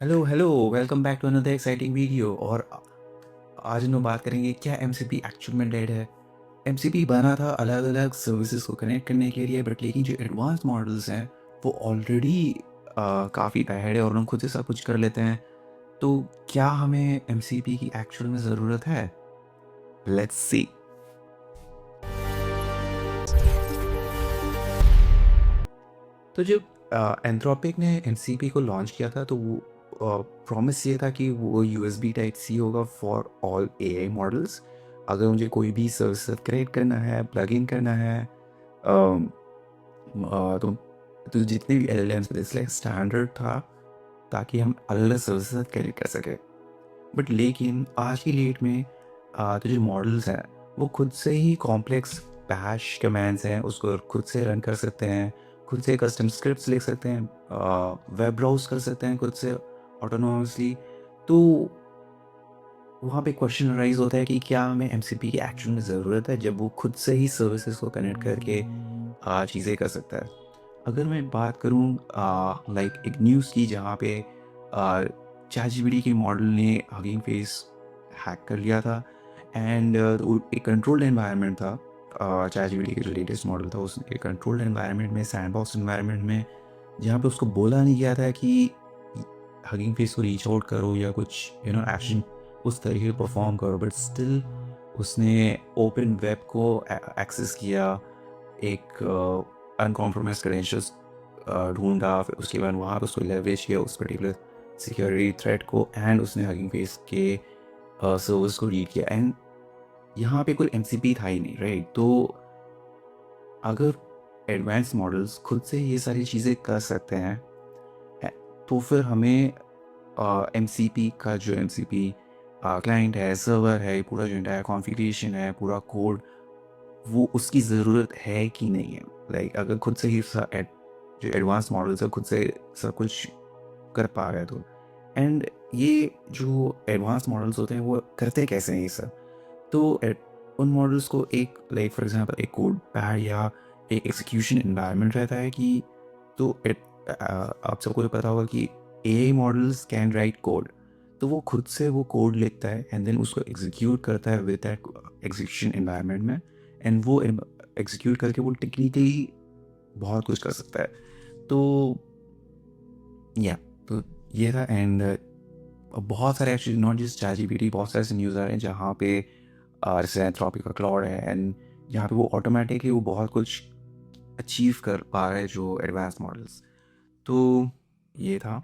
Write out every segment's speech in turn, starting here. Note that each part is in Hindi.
Hello hello welcome back to another exciting video. और आज हम लोग बात करेंगे क्या एमसीपी एक्चुअल में डेड है। एमसीपी बना था अलग अलग सर्विसेज को कनेक्ट करने के लिए, बट लेकिन जो एडवांस मॉडल्स हैं वो ऑलरेडी काफ़ी बैड है और हम खुद से सब कुछ कर लेते हैं। तो क्या हमें एमसीपी की एक्चुअल में ज़रूरत है? Let's see. तो जब एंथ्रोपिक ने एमसीपी को लॉन्च किया था तो वो प्रॉमिस ये था कि वो यूएसबी टाइप सी होगा फॉर ऑल एआई मॉडल्स। अगर मुझे कोई भी सर्विस क्रिएट करना है, प्लग इन करना है, अम, तो जितने भी एलएलएम्स थे इसलिए स्टैंडर्ड था ताकि हम अलग अलग सर्विसेज क्रिएट कर सकें। बट लेकिन आज की डेट में तो जो मॉडल्स हैं वो खुद से ही कॉम्प्लेक्स बैश कमांड्स हैं उसको खुद से रन कर सकते हैं, खुद से कस्टम स्क्रिप्ट्स लिख सकते हैं, वेब ब्राउज कर सकते हैं खुद से ऑटोनोमसली। तो वहाँ पे क्वेश्चन राइज होता है कि क्या हमें एमसीपी की एक्चुअल में ज़रूरत है जब वो खुद से ही सर्विसेज को कनेक्ट करके चीज़ें कर सकता है। अगर मैं बात करूँ लाइक एक न्यूज़ की जहाँ पे चैटजीपीटी के मॉडल ने हगिंग फेस हैक कर लिया था एंड एक कंट्रोल्ड एनवायरनमेंट था। चैटजीपीटी के जो लेटेस्ट मॉडल था उसके कंट्रोल्ड एनवायरनमेंट में, सैंडबॉक्स एनवायरनमेंट में, जहाँ पे उसको बोला नहीं गया था कि हगिंग फेस को रीच आउट करो या कुछ एक्शन उस तरीके से परफॉर्म करो, बट स्टिल उसने ओपन वेब को एक्सेस किया, एक अनकॉम्प्रोमाइज क्रेडेंशियल्स ढूंढा, फिर उसके बाद वहाँ पर उसको लेवरेज किया उस पर्टिकुलर सिक्योरिटी थ्रेट को एंड उसने हगिंग फेस के सर्विस को रीड किया। एंड यहाँ पे कोई एमसीपी था ही नहीं, राइट? तो अगर एडवांस मॉडल्स खुद से ये सारी चीज़ें कर सकते हैं तो फिर हमें एमसीपी का जो एमसीपी क्लाइंट है, सर्वर है, पूरा जो इंटायर कॉन्फ़िगरेशन है, पूरा कोड, वो उसकी ज़रूरत है कि नहीं है। लाइक अगर खुद से ही जो एडवांस मॉडल्स है खुद से सब कुछ कर पा रहे हैं तो एंड ये जो एडवांस मॉडल्स होते हैं वो करते कैसे हैं ये सब? तो उन मॉडल्स को एक लाइक फॉर एग्जांपल एक कोड पैड या एक एग्जीक्यूशन एनवायरनमेंट रहता है कि तो आप सबको तो पता होगा कि AI models can write code. तो वो खुद से वो कोड लिखता है एंड देन उसको एग्जीक्यूट करता है विद दैट एग्जीक्यूशन एनवायरनमेंट में एंड वो एग्जीक्यूट करके वो टेक्निकली बहुत कुछ कर सकता है। तो या तो ये था। एंड बहुत सारे एक्चुअली नॉट जस्ट चैटजीपीटी, बहुत सारे ऐसे न्यूज़ आ रहे हैं जहाँ पे जैसे एंथ्रोपिक का क्लाउड है एंड जहाँ पे वो ऑटोमेटिकली वो बहुत कुछ अचीव कर पा रहे हैं जो एडवांस मॉडल्स। तो ये था।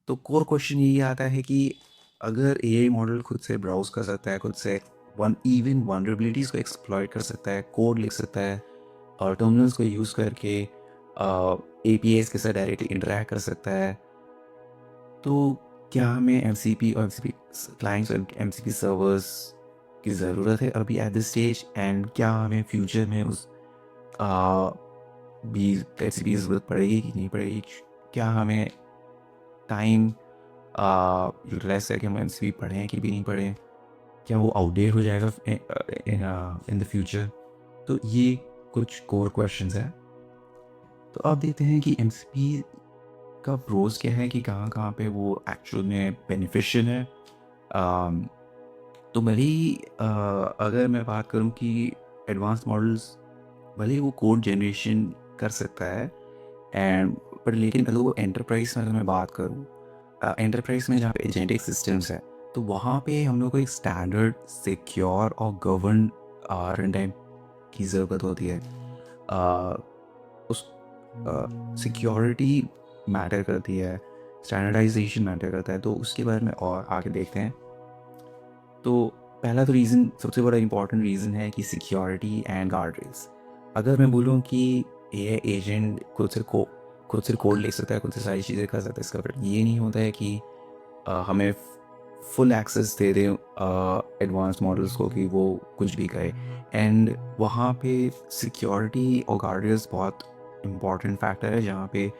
तो कोर क्वेश्चन यही आता है कि अगर एआई मॉडल खुद से ब्राउज कर सकता है, खुद से वन इवन वनरेबिलिटीज़ को एक्सप्लॉइट कर सकता है, कोड लिख सकता है और टर्मिनल्स को यूज़ करके एपीआईज़ के साथ डायरेक्टली इंटरेक्ट कर सकता है, तो क्या हमें एमसीपी और एमसीपी क्लाइंट्स और एमसीपी सर्वर्स की ज़रूरत है अभी एट दिस स्टेज? एंड क्या हमें फ्यूचर में उस आ, भी एमसीपी की ज़रूरत पड़ेगी कि नहीं पड़ेगी? क्या हमें टाइम यूटिलाइज करके हम एमसीपी पढ़ें कि भी नहीं पढ़ें? क्या वो आउटडेट हो जाएगा इन द फ्यूचर? तो ये कुछ कोर क्वेश्चंस हैं। तो अब देखते हैं कि एमसीपी का प्रोज क्या है, कि कहाँ कहाँ पे वो एक्चुअल में बेनिफिशियल है। अम, तो भले ही अगर मैं बात करूँ कि एडवांस मॉडल्स भले ही वो कोड जनरेशन कर सकता है एंड पर लेकिन अगर वो एंटरप्राइज में अगर मैं बात करूँ, एंटरप्राइज में जहाँ पे एजेंटिक सिस्टम्स है तो वहाँ पे हम लोग को एक स्टैंडर्ड, सिक्योर और गवर्न रन टाइम की ज़रूरत होती है। अ, उस सिक्योरिटी मैटर करती है, स्टैंडर्डाइजेशन मैटर करता है, तो उसके बारे में और आगे देखते हैं। तो पहला तो रीज़न, सबसे बड़ा इम्पॉर्टेंट रीज़न है कि सिक्योरिटी एंड गार्ड रेल्स। अगर मैं बोलूँ कि एआई एजेंट खुद से कोड लिख सकता है, खुद से सारी चीज़ें कर सकता है, इसका मतलब ये नहीं होता है कि हमें फुल एक्सेस दे दें एडवांस मॉडल्स को कि वो कुछ भी करे। एंड वहाँ पे सिक्योरिटी और गार्डियंस बहुत इम्पॉर्टेंट फैक्टर है जहाँ पे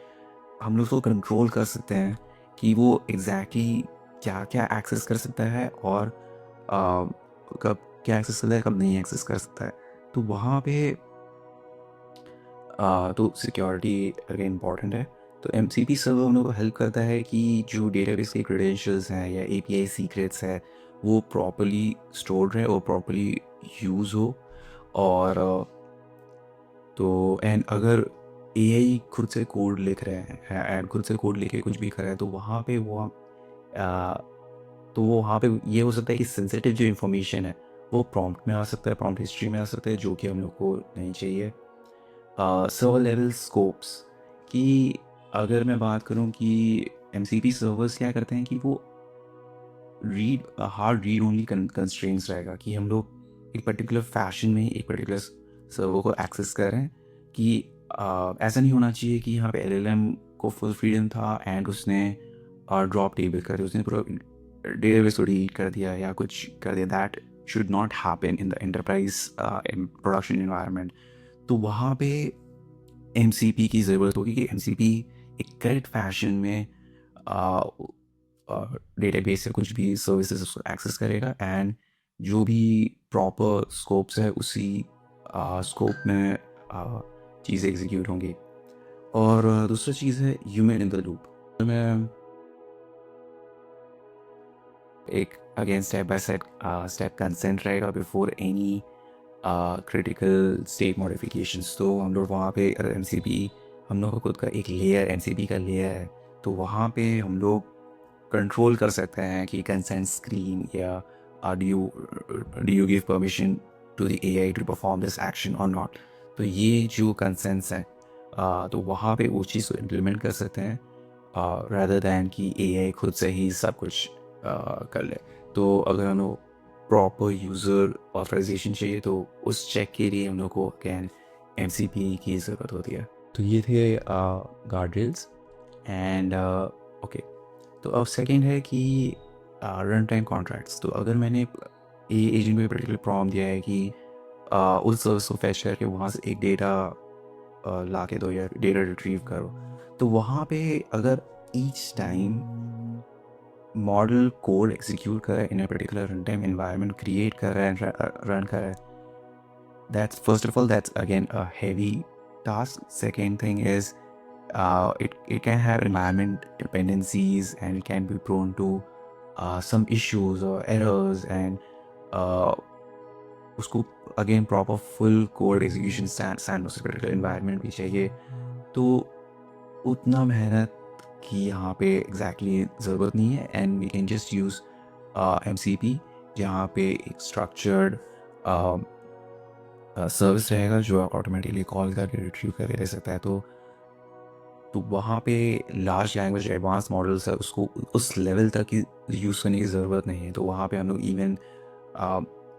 हम लोग उसको कंट्रोल कर सकते हैं कि वो एग्जैक्टली क्या क्या एक्सेस कर सकता है और कब क्या एक्सेस करता है, कब नहीं एक्सेस कर सकता है। तो वहाँ पे तो सिक्योरिटी अगेन इम्पॉर्टेंट है। तो एमसीपी सर्वर हम लोग को हेल्प करता है कि जो डेटाबेस के क्रेडेंशियल्स हैं या एपीआई सीक्रेट्स है वो प्रॉपर्ली स्टोर्ड रहे और प्रॉपर्ली यूज़ हो। और तो एंड अगर एआई खुद से कोड लिख रहे हैं एंड खुद से कोड लिख के कुछ भी कर रहे हैं तो वहाँ पे वो आ, तो वो वहाँ पे ये हो सकता है कि सेंसिटिव जो इन्फॉर्मेशन है वो प्रॉम्प्ट में आ सकता है, प्रॉम्प्ट हिस्ट्री में आ सकता है, जो कि हम लोग को नहीं चाहिए। सर्वर लेवल स्कोप्स कि अगर मैं बात करूं कि एमसीपी सर्वर्स क्या करते हैं कि वो read hard read only constraints रहेगा कि हम लोग एक पर्टिकुलर फैशन में एक पर्टिकुलर सर्वर को एक्सेस कर रहे हैं कि ऐसा नहीं होना चाहिए कि यहाँ पे एलएलएम को फुल फ्रीडम था एंड उसने ड्रॉप टेबल कर दिया, उसने पूरा डेटाबेस को रीड कर दिया या कुछ कर दिया। That should not happen in the enterprise production environment. तो वहाँ पे एमसीपी की ज़रूरत होगी कि एमसीपी एक करेक्ट फैशन में डेटाबेस से कुछ भी सर्विसेज उसको एक्सेस करेगा एंड जो भी प्रॉपर स्कोप्स है उसी स्कोप में चीज़ें एग्जीक्यूट होंगी। और दूसरा चीज़ है ह्यूमन इन द लूप। तो मैं एक again step by step consent रहेगा before any critical state modifications. तो हम लोग वहाँ पे एम सी पी हम लोग का खुद का एक लेयर एम सी पी का लेयर है, तो वहाँ पे हम लोग कंट्रोल कर सकते हैं कि कंसेंट स्क्रीन या do you give permission to the AI to perform this action और नॉट। तो ये जो कंसेंट्स हैं तो वहाँ पे वो चीज़ को इम्प्लीमेंट कर सकते हैं rather दैन कि एआई खुद से ही सब कुछ कर ले। तो अगर हम लोग प्रॉपर यूज़र ऑथराइजेशन चाहिए तो उस चेक के लिए हम लोग को अगेन एमसीपी की ज़रूरत होती है। तो ये थे गार्ड रेल्स एंड ओके। तो अब सेकेंड है कि रन टाइम कॉन्ट्रैक्ट्स। तो अगर मैंने ए एजेंट को पर्टिकुलर प्रॉम्प्ट दिया है कि उस सर्विस को फैच करके वहाँ से एक डेटा ला के दो या डेटा रिट्रीव करो, तो वहाँ पे अगर each time model code execute कर रहा है in a particular run time environment create कर रहा है रन कर रहा है, that's first of all that's again a heavy task. Second thing is it can have environment dependencies and it can be prone to some issues or errors and uh, उसको again proper full code execution stand उस particular environment भी चाहिए। तो उतना मेहनत की यहाँ पे exactly ज़रूरत नहीं है and we can just use MCP जहाँ पे एक structured सर्विस रहेगा जो ऑटोमेटिकली कॉल करके रिट्रीव करके दे सकता है। तो वहाँ पे लार्ज लैंग्वेज एडवांस मॉडल्स है उसको उस लेवल तक की यूज़ करने की ज़रूरत नहीं है। तो वहाँ पे हम लोग इवन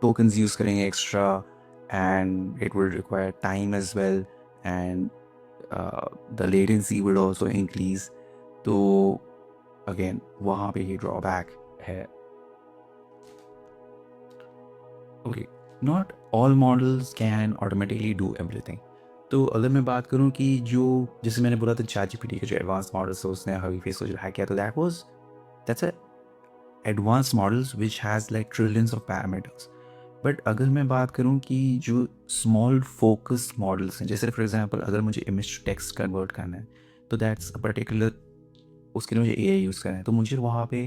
टोकन्स यूज़ करेंगे extra and it would require time as well and the latency would also increase. तो अगेन वहाँ पे ये ड्रॉबैक है। Okay, not all models can automatically do everything. तो अगर मैं बात करूं कि जो जैसे मैंने बोला था ChatGPT के जो एडवांस मॉडल्स है उसने हवी फेस को जो हैक किया, तो that's a advance models which has like trillions of parameters. But अगर मैं बात करूं कि जो स्मॉल फोकस मॉडल्स हैं, जैसे फॉर एग्जांपल अगर मुझे इमेज टू टेक्स्ट कन्वर्ट करना है तो दैट्स अ पर्टिकुलर, उसके लिए मुझे एआई यूज़ करना है, तो मुझे वहाँ पे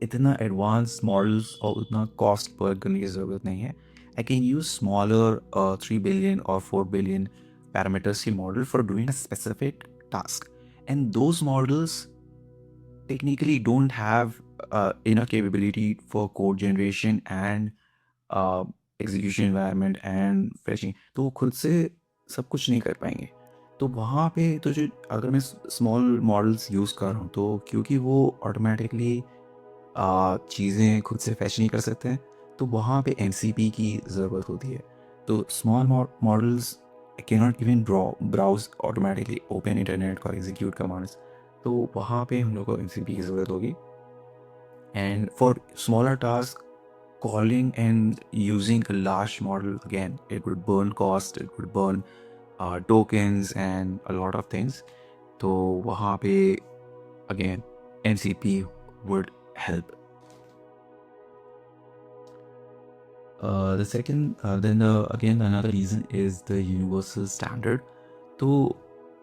इतना एडवांस मॉडल्स और उतना कॉस्ट पर करने की ज़रूरत नहीं है। I can use smaller 3 billion और 4 बिलियन पैरामीटर्स की model for doing a specific task, and those models technically don't have enough capability for code generation and execution environment and fetching, तो वो खुद से सब कुछ नहीं कर पाएंगे। तो वहाँ पे तो जो अगर मैं स्मॉल मॉडल्स यूज़ कर रहा हूँ तो क्योंकि वो ऑटोमेटिकली चीज़ें खुद से फैच नहीं कर सकते हैं, तो वहाँ पे एमसीपी की ज़रूरत होती है। तो small models can not even browse automatically open internet का एग्जीक्यूट कमांड्स, तो वहाँ पे हम लोग को एमसीपी की ज़रूरत होगी। And for smaller task calling and using a large model, again it would burn cost, it would burn tokens and a lot of things. तो वहाँ पे again MCP would help. The second then again another reason is the universal standard. तो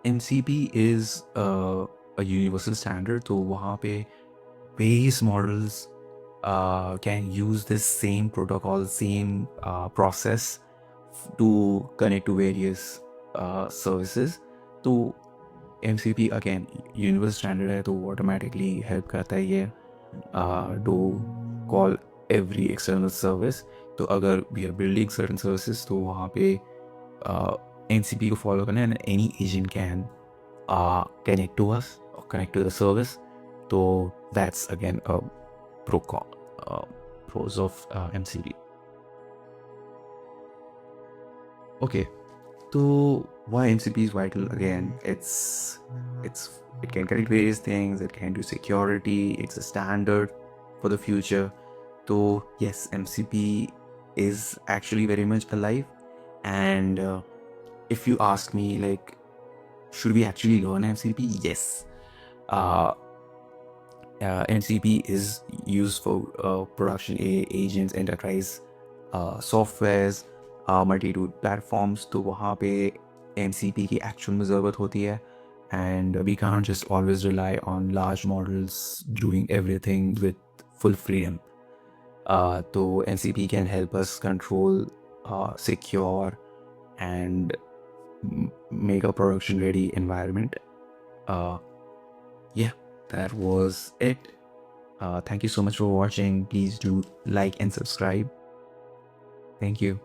MCP is a universal standard, तो वहाँ पे various models can use this same protocol, same process to connect to various services. तो MCP again universal standard है, तो automatically help करता है ये to call every external service. तो अगर we are building certain services, तो वहाँ पे NCP को follow करना है, and any agent can connect to us or connect to the service. So that's again a pros of MCP. Okay, so why MCP is vital? Again, it can connect various things. It can do security. It's a standard for the future. So yes, MCP is actually very much alive. And if you ask me, like, should we actually learn MCP? Yes. MCP is used for production agents, enterprise softwares, multi-tool platforms. तो वहाँ पे MCP की actual में ज़रूरत होती है, and we can't just always rely on large models doing everything with full freedom. तो MCP can help us control, secure, and make a production ready environment. Yeah, that was it. Thank you so much for watching. Please do like and subscribe. Thank you.